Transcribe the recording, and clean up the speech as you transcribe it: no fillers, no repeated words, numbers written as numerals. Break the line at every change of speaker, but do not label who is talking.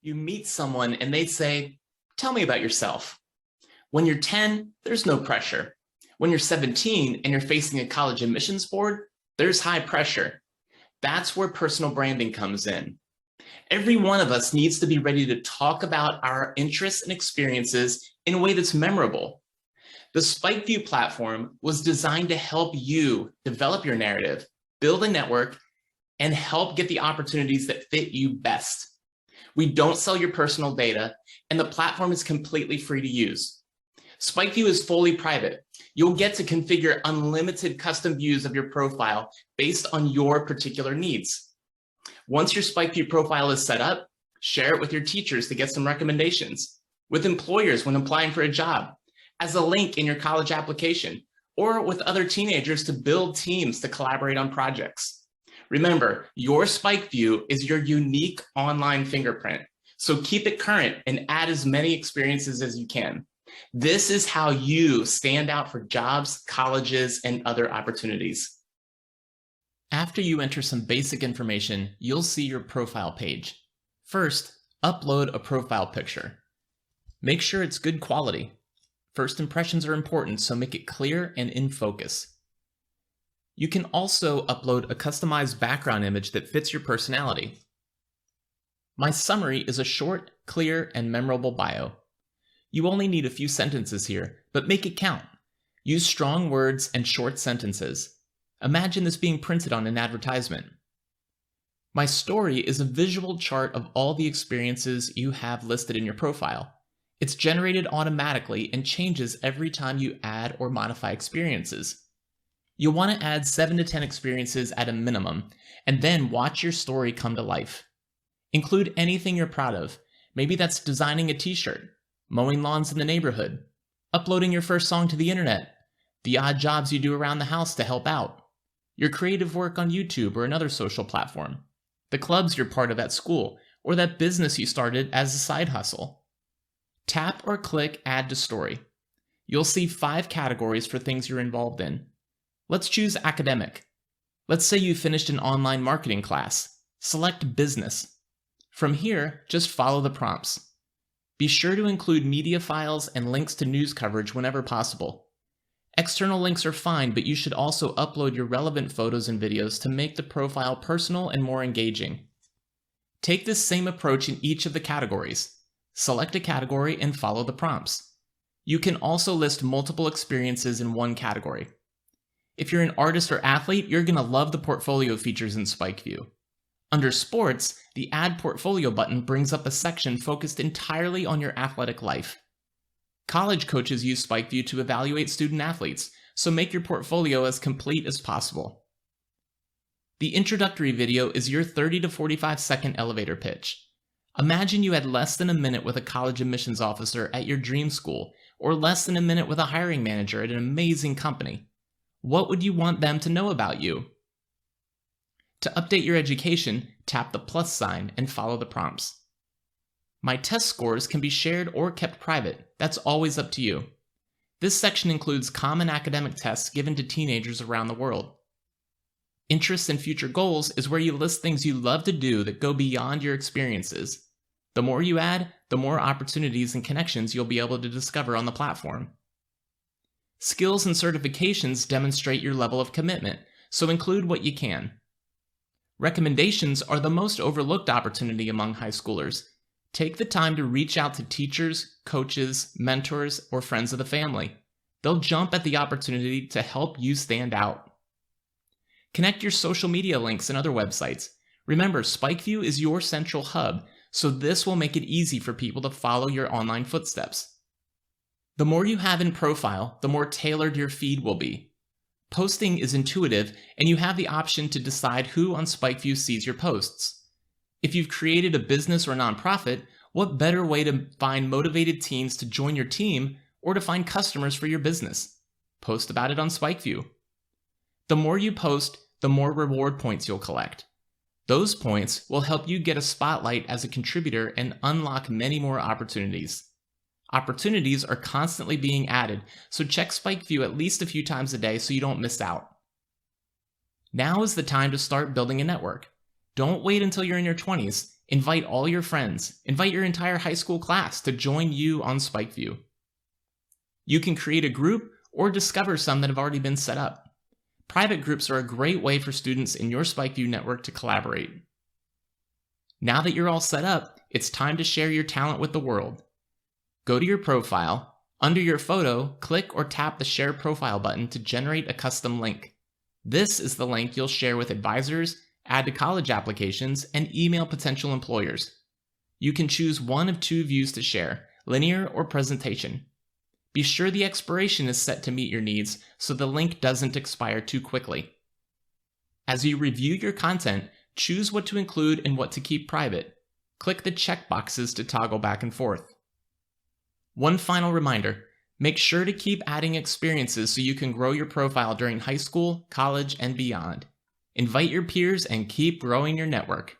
You meet someone and they say, "Tell me about yourself." When you're 10, there's no pressure. When you're 17 and you're facing a college admissions board, there's high pressure. That's where personal branding comes in. Every one of us needs to be ready to talk about our interests and experiences in a way that's memorable. The Spikeview platform was designed to help you develop your narrative, build a network, and help get the opportunities that fit you best. We don't sell your personal data, and the platform is completely free to use. Spikeview is fully private. You'll get to configure unlimited custom views of your profile based on your particular needs. Once your Spikeview profile is set up, share it with your teachers to get some recommendations, with employers when applying for a job, as a link in your college application, or with other teenagers to build teams to collaborate on projects. Remember, your Spikeview is your unique online fingerprint, so keep it current and add as many experiences as you can. This is how you stand out for jobs, colleges, and other opportunities. After you enter some basic information, you'll see your profile page. First, upload a profile picture. Make sure it's good quality. First impressions are important, so make it clear and in focus. You can also upload a customized background image that fits your personality. My summary is a short, clear, and memorable bio. You only need a few sentences here, but make it count. Use strong words and short sentences. Imagine this being printed on an advertisement. My story is a visual chart of all the experiences you have listed in your profile. It's generated automatically and changes every time you add or modify experiences. You'll want to add 7 to 10 experiences at a minimum, and then watch your story come to life. Include anything you're proud of. Maybe that's designing a t-shirt, mowing lawns in the neighborhood, uploading your first song to the internet, the odd jobs you do around the house to help out, your creative work on YouTube or another social platform, the clubs you're part of at school, or that business you started as a side hustle. Tap or click Add to Story. You'll see 5 categories for things you're involved in. Let's choose academic. Let's say you finished an online marketing class. Select business. From here, just follow the prompts. Be sure to include media files and links to news coverage whenever possible. External links are fine, but you should also upload your relevant photos and videos to make the profile personal and more engaging. Take this same approach in each of the categories. Select a category and follow the prompts. You can also list multiple experiences in one category. If you're an artist or athlete, you're going to love the portfolio features in Spikeview. Under Sports, the Add Portfolio button brings up a section focused entirely on your athletic life. College coaches use Spikeview to evaluate student athletes, so make your portfolio as complete as possible. The introductory video is your 30 to 45 second elevator pitch. Imagine you had less than a minute with a college admissions officer at your dream school, or less than a minute with a hiring manager at an amazing company. What would you want them to know about you? To update your education, tap the plus sign and follow the prompts. My test scores can be shared or kept private. That's always up to you. This section includes common academic tests given to teenagers around the world. Interests and future goals is where you list things you love to do that go beyond your experiences. The more you add, the more opportunities and connections you'll be able to discover on the platform. Skills and certifications demonstrate your level of commitment, so include what you can. Recommendations are the most overlooked opportunity among high schoolers. Take the time to reach out to teachers, coaches, mentors, or friends of the family. They'll jump at the opportunity to help you stand out. Connect your social media links and other websites. Remember, Spikeview is your central hub, so this will make it easy for people to follow your online footsteps. The more you have in profile, the more tailored your feed will be. Posting is intuitive, and you have the option to decide who on Spikeview sees your posts. If you've created a business or nonprofit, what better way to find motivated teens to join your team or to find customers for your business? Post about it on Spikeview. The more you post, the more reward points you'll collect. Those points will help you get a spotlight as a contributor and unlock many more opportunities. Opportunities are constantly being added, so check Spikeview at least a few times a day so you don't miss out. Now is the time to start building a network. Don't wait until you're in your 20s. Invite all your friends, invite your entire high school class to join you on SpikeView. You can create a group or discover some that have already been set up. Private groups are a great way for students in your SpikeView network to collaborate. Now that you're all set up, it's time to share your talent with the world. Go to your profile. Under your photo, click or tap the Share Profile button to generate a custom link. This is the link you'll share with advisors, add to college applications, and email potential employers. You can choose one of two views to share, linear or presentation. Be sure the expiration is set to meet your needs so the link doesn't expire too quickly. As you review your content, choose what to include and what to keep private. Click the checkboxes to toggle back and forth. One final reminder, make sure to keep adding experiences so you can grow your profile during high school, college, and beyond. Invite your peers and keep growing your network.